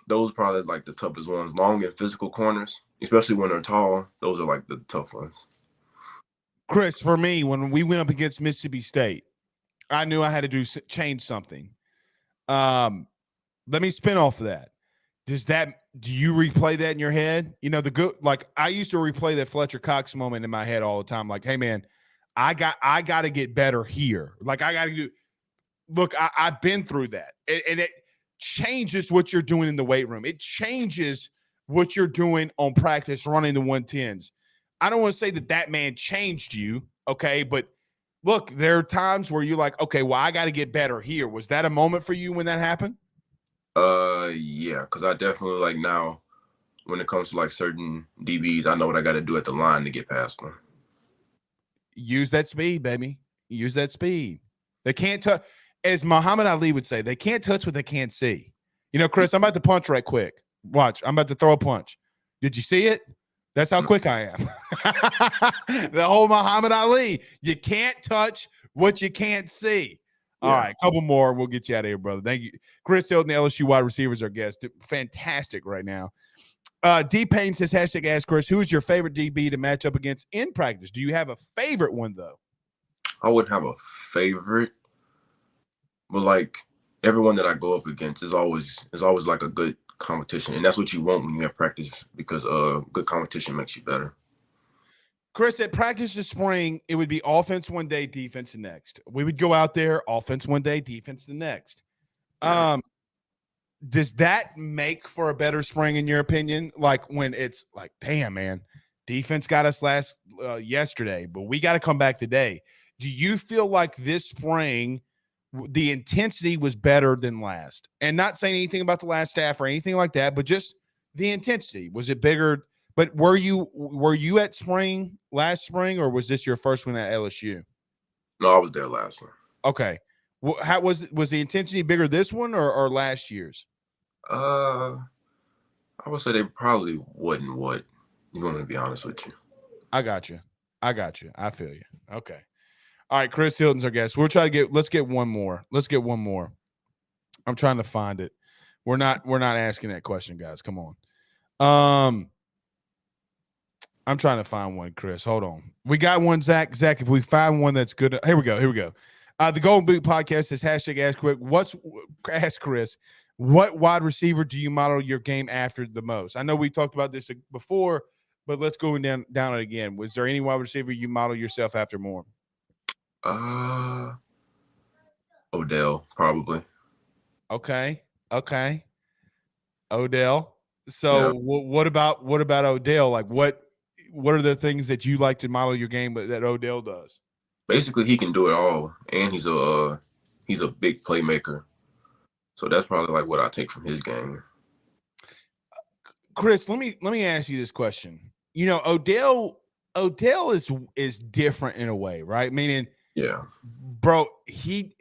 Those probably like the toughest ones. Long and physical corners, especially when they're tall. Those are like the tough ones. Chris, for me, when we went up against Mississippi State, I knew I had to change something. Let me spin off of that. Do you replay that in your head? Like I used to replay that Fletcher Cox moment in my head all the time. Like, hey man, I got to get better here. Like I got to do. Look, I've been through that, and it changes what you're doing in the weight room. It changes what you're doing on practice running the 110s. I don't want to say that man changed you, okay? But look, there are times where you're like, okay, well, I got to get better here. Was that a moment for you when that happened? Yeah, because I definitely like now when it comes to like certain DBs, I know what I got to do at the line to get past them. Use that speed, baby. Use that speed. They can't touch, as Muhammad Ali would say, they can't touch what they can't see. Chris, I'm about to punch right quick. Watch, I'm about to throw a punch. Did you see it? That's how quick I am. The whole Muhammad Ali. You can't touch what you can't see. Yeah. All right, a couple more. We'll get you out of here, brother. Thank you. Chris Hilton, LSU wide receivers, our guest. Fantastic right now. D Payne says, hashtag ask Chris, who is your favorite DB to match up against in practice? Do you have a favorite one, though? I wouldn't have a favorite, but like everyone that I go up against is always like a good competition, and that's what you want when you have practice because good competition makes you better. Chris, at practice this spring, it would be offense one day, defense the next. We would go out there, offense one day, defense the next. Yeah. Does that make for a better spring in your opinion? Like when it's like, damn, man, defense got us yesterday, but we got to come back today. Do you feel like this spring the intensity was better than last? And not saying anything about the last staff or anything like that, but just the intensity. Was it bigger? But were you at last spring, or was this your first one at LSU? No, I was there last one. Okay. How was the intensity bigger this one or last year's? I would say they probably wasn't what you want me to be honest with you. I got you. I feel you. Okay. All right. Chris Hilton's our guest. Let's get one more. I'm trying to find it. We're not asking that question, guys. Come on. I'm trying to find one, Chris. Hold on. We got one, Zach. Zach, if we find one that's good. Here we go. The Golden Boot Podcast says, hashtag ask Chris, what wide receiver do you model your game after the most? I know we talked about this before, but let's go down it again. Was there any wide receiver you model yourself after more? Odell, probably. Okay. Odell. So yeah. What about Odell? Like what are the things that you like to model your game that Odell does? Basically, he can do it all, and he's a big playmaker. So that's probably like what I take from his game. Chris, let me ask you this question. You know, Odell is different in a way, right? Meaning, yeah, bro, he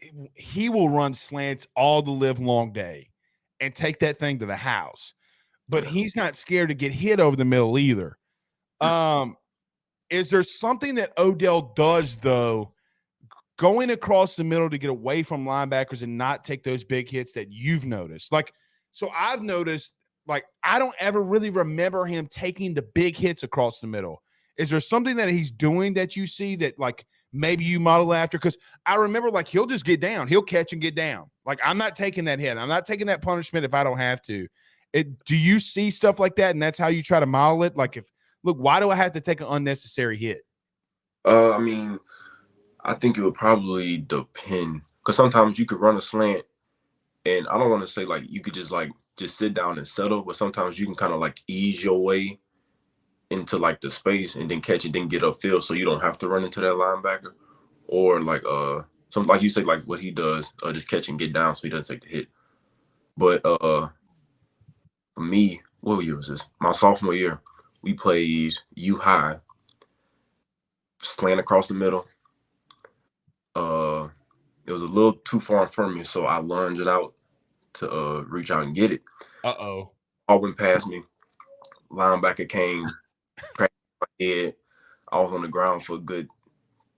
will run slants all the live long day and take that thing to the house. But he's not scared to get hit over the middle either. Is there something that Odell does, though, going across the middle to get away from linebackers and not take those big hits that you've noticed? Like, so I've noticed, like, I don't ever really remember him taking the big hits across the middle. Is there something that he's doing that you see that, like, maybe you model after? Because I remember, like, he'll just get down. He'll catch and get down. Like, I'm not taking that hit. I'm not taking that punishment if I don't have to. Do you see stuff like that, and that's how you try to model it? Like, look, why do I have to take an unnecessary hit? I mean, I think it would probably depend, because sometimes you could run a slant, and I don't want to say like you could just sit down and settle, but sometimes you can kind of like ease your way into like the space and then catch it, then get upfield, so you don't have to run into that linebacker, or like something like you say, like what he does, just catch and get down so he doesn't take the hit. But for me, what year was this? My sophomore year, we played U High, slant across the middle. It was a little too far from me, so I lunged it out to reach out and get it. All went past me. Linebacker came, cracked my head. I was on the ground for a good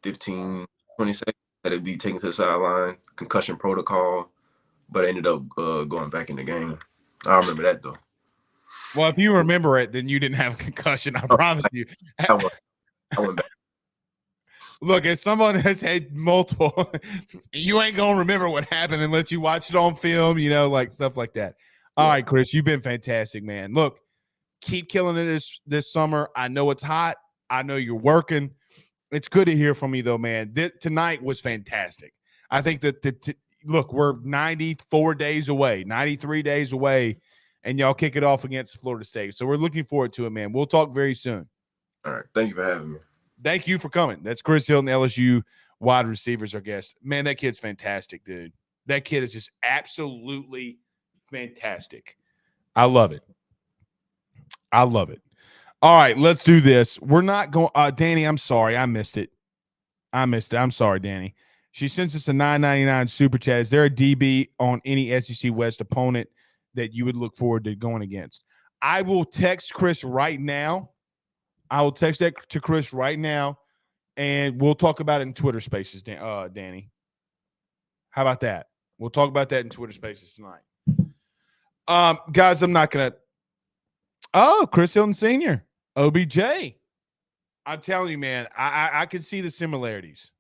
15, 20 seconds. Had to be taken to the sideline, concussion protocol, but I ended up going back in the game. I remember that, though. Well, if you remember it, then you didn't have a concussion. I promise you. I went back. Look, as someone has had multiple, you ain't going to remember what happened unless you watch it on film, like stuff like that. All right, Chris, you've been fantastic, man. Look, keep killing it this summer. I know it's hot. I know you're working. It's good to hear from you, though, man. Tonight was fantastic. I think that, look, we're 93 days away, and y'all kick it off against Florida State. So we're looking forward to it, man. We'll talk very soon. All right. Thank you for having me. Thank you for coming. That's Chris Hilton, LSU wide receivers, our guest. Man, that kid's fantastic, dude. That kid is just absolutely fantastic. I love it. All right, let's do this. We're not going Danny, I'm sorry. I missed it. I'm sorry, Danny. She sends us a $9.99 super chat. Is there a DB on any SEC West opponent that you would look forward to going against? I will text Chris right now. I will text that to Chris right now, and we'll talk about it in Twitter Spaces, Danny. How about that? We'll talk about that in Twitter Spaces tonight. Guys, I'm not gonna Oh, Chris Hilton Sr., OBJ. I'm telling you, man, I can see the similarities.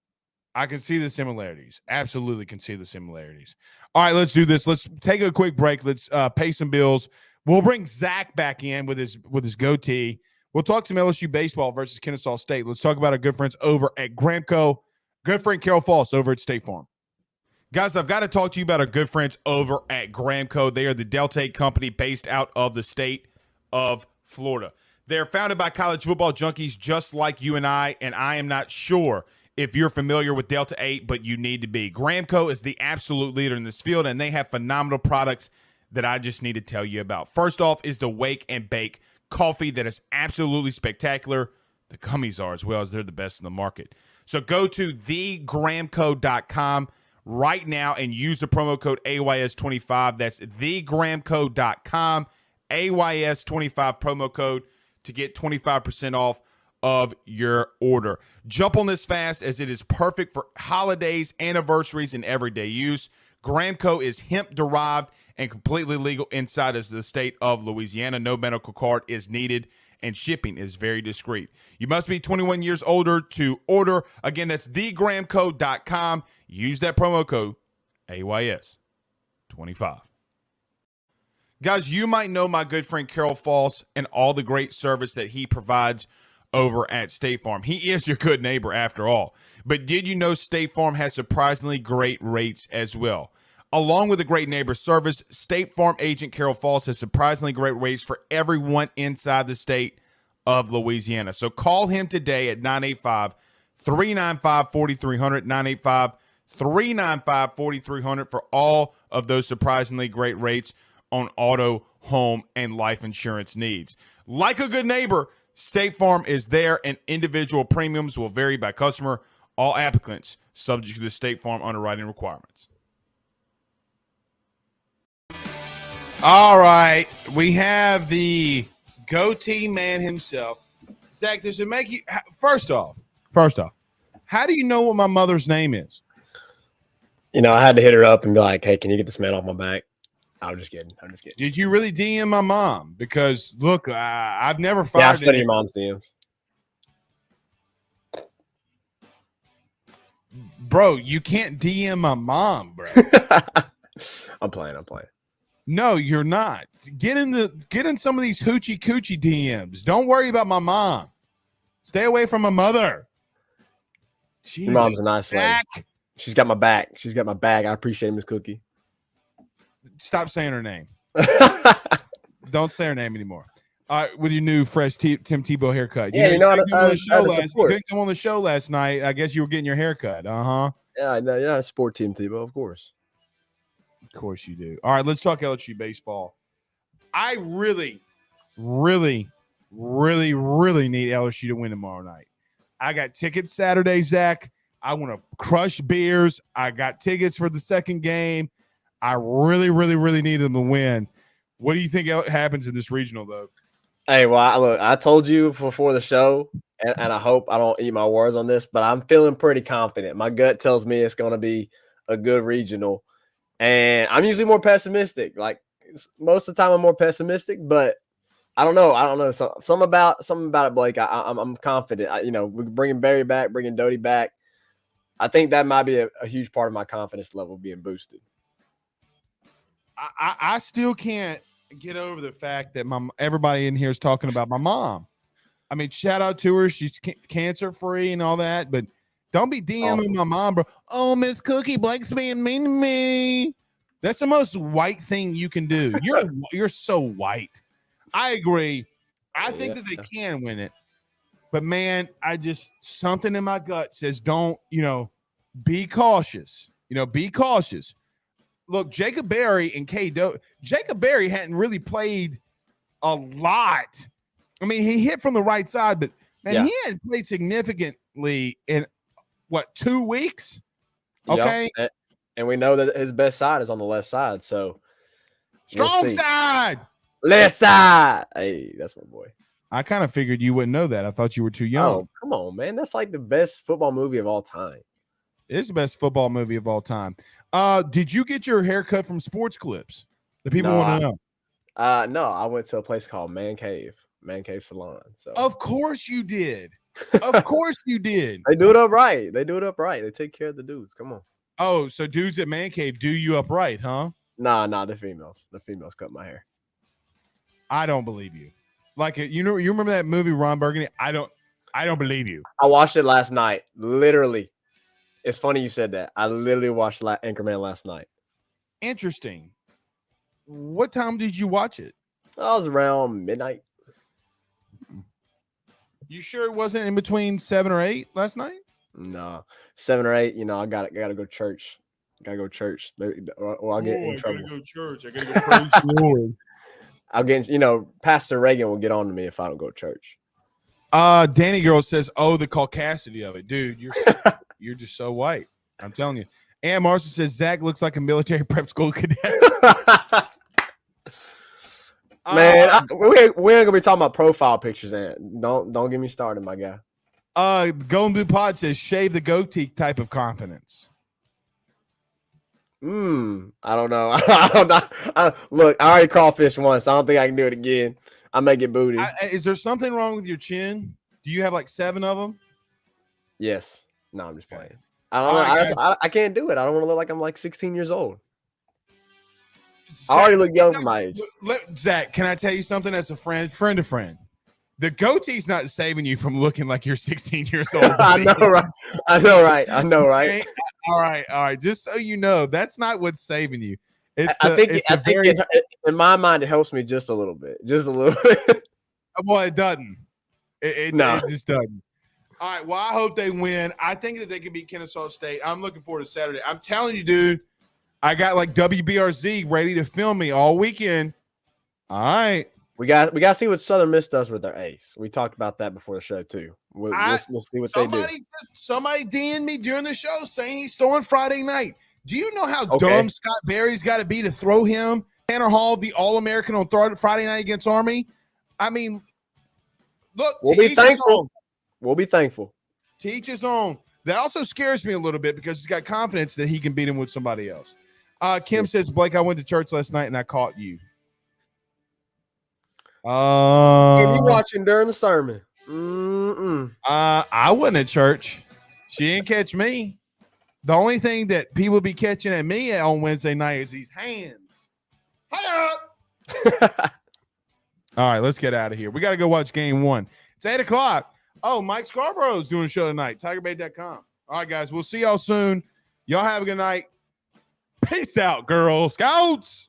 I can see the similarities. Absolutely can see the similarities. All right, let's do this. Let's take a quick break. Let's pay some bills. We'll bring Zach back in with his goatee. We'll talk some LSU baseball versus Kennesaw State. Let's talk about our good friends over at Gramco. Good friend Carol Foss over at State Farm. Guys, I've got to talk to you about our good friends over at Gramco. They are the Delta 8 company based out of the state of Florida. They're founded by college football junkies just like you and I am not sure if you're familiar with Delta 8, but you need to be. Gramco is the absolute leader in this field, and they have phenomenal products that I just need to tell you about. First off is the Wake and Bake coffee that is absolutely spectacular. The gummies are as well, as they're the best in the market. So go to thegramco.com right now and use the promo code AYS25. That's thegramco.com, AYS25 promo code to get 25% off of your order. Jump on this fast as it is perfect for holidays, anniversaries, and everyday use. Gramco is hemp-derived and completely legal inside of the state of Louisiana. No medical card is needed, and shipping is very discreet. You must be 21 years older to order. Again, that's thegramco.com. Use that promo code AYS25. Guys, you might know my good friend Carol Foss and all the great service that he provides over at State Farm. He is your good neighbor after all. But did you know State Farm has surprisingly great rates as well? Along with a great neighbor service, State Farm agent Carol Foss has surprisingly great rates for everyone inside the state of Louisiana. So call him today at 985-395-4300, 985-395-4300 for all of those surprisingly great rates on auto, home, and life insurance needs. Like a good neighbor, State Farm is there, and individual premiums will vary by customer. All applicants subject to the State Farm underwriting requirements. All right, we have the goatee man himself. Zach, does it make you – first off, how do you know what my mother's name is? You know, I had to hit her up and be like, hey, can you get this man off my back? I'm just kidding. Did you really DM my mom? Because, look, I've never fired. Yeah, I study your mom's DMs. Bro, you can't DM my mom, bro. I'm playing. No, you're not. Get in some of these hoochie coochie DMs. Don't worry about my mom. Stay away from my mother. Jesus, your mom's a nice Zach. lady. She's got my back. I appreciate Miss Cookie. Stop saying her name. Don't say her name anymore. All right, with your new fresh Tim Tebow haircut. You couldn't come on the show last night. I guess you were getting your haircut. Yeah, I know. Yeah, I support Tim Tebow, of course. Of course you do. All right, let's talk LSU baseball. I really, really, really, really need LSU to win tomorrow night. I got tickets Saturday, Zach. I want to crush beers. I got tickets for the second game. I really, really, really need them to win. What do you think happens in this regional, though? Hey, well, look, I told you before the show, and I hope I don't eat my words on this, but I'm feeling pretty confident. My gut tells me it's going to be a good regional. And I'm usually more pessimistic. Like most of the time, I'm more pessimistic, but I don't know. Something about it, Blake. I'm confident. We're bringing Barry back, bringing Doty back. I think that might be a huge part of my confidence level being boosted. I still can't get over the fact that everybody in here is talking about my mom. I mean, shout out to her. She's cancer free and all that, but don't be DMing my mom, bro. Oh, Miss Cookie, Blake's being mean to me. That's the most white thing you can do. You're so white. I agree. I think that they can win it, but man, something in my gut says don't. Be cautious. Be cautious. Look, Jacob Berry and Jacob Berry hadn't really played a lot. I mean, he hit from the right side, but man, he hadn't played significantly in 2 weeks? Okay. Yep. And we know that his best side is on the left side. So strong side. Left side. Hey, that's my boy. I kind of figured you wouldn't know that. I thought you were too young. Oh, come on, man. That's like the best football movie of all time. It is the best football movie of all time. Did you get your haircut from Sports Clips? The people want to know. No, I went to a place called Man Cave Salon. So Of course you did. Of course you did. they do it up right. They take care of the dudes. Come on. Oh, so dudes at Man Cave do you up right, huh? Nah, the females. The females cut my hair. I don't believe you. Like you remember that movie Ron Burgundy? I don't believe you. I watched it last night. Literally. It's funny you said that. I literally watched Anchorman last night. Interesting. What time did you watch it? I was around midnight. You sure it wasn't in between 7 or 8 last night? No, 7 or 8. You know, I gotta go to church. Gotta go to church. Or I'll get in trouble. I gotta go to church. I gotta go praise the Lord. I'll get, Pastor Reagan will get on to me if I don't go to church. Danny Girl says, "Oh, the caucasity of it, dude. You're just so white. I'm telling you." And Marshall says Zach looks like a military prep school cadet. Man, we ain't gonna be talking about profile pictures, and don't get me started, my guy. Golden Blue Pod says shave the goatee type of confidence. I don't know. I don't know. Look, I already crawfished once. I don't think I can do it again. I may get booty. Is there something wrong with your chin? Do you have like 7 of them? Yes. No, I'm just playing. I don't know. I can't do it. I don't want to look like I'm like 16 years old. Zach, I already look young for my age. Zach, can I tell you something as a friend to friend? The goatee's not saving you from looking like you're 16 years old. I know, right? Okay? All right. Just so you know, that's not what's saving you. I think in my mind, it helps me just a little bit. Well, it doesn't. It just doesn't. All right. Well, I hope they win. I think that they can beat Kennesaw State. I'm looking forward to Saturday. I'm telling you, dude, I got like WBRZ ready to film me all weekend. All right. We got to see what Southern Miss does with their ace. We talked about that before the show too. We'll see what they do. Somebody DM'd me during the show saying he's throwing Friday night. Do you know how dumb Scott Berry's got to be to throw him, Tanner Hall, the All-American on Friday night against Army? I mean, look, we'll be thankful. We'll be thankful. Teach his own. That also scares me a little bit because he's got confidence that he can beat him with somebody else. Kim says, Blake, I went to church last night and I caught you. Are you watching during the sermon? I wasn't at church. She didn't catch me. The only thing that people be catching at me on Wednesday night is these hands. Hi up. All right, let's get out of here. We got to go watch game 1. It's 8:00. Oh, Mike Scarborough's doing a show tonight. TigerBait.com. All right, guys, we'll see y'all soon. Y'all have a good night. Peace out, Girl Scouts.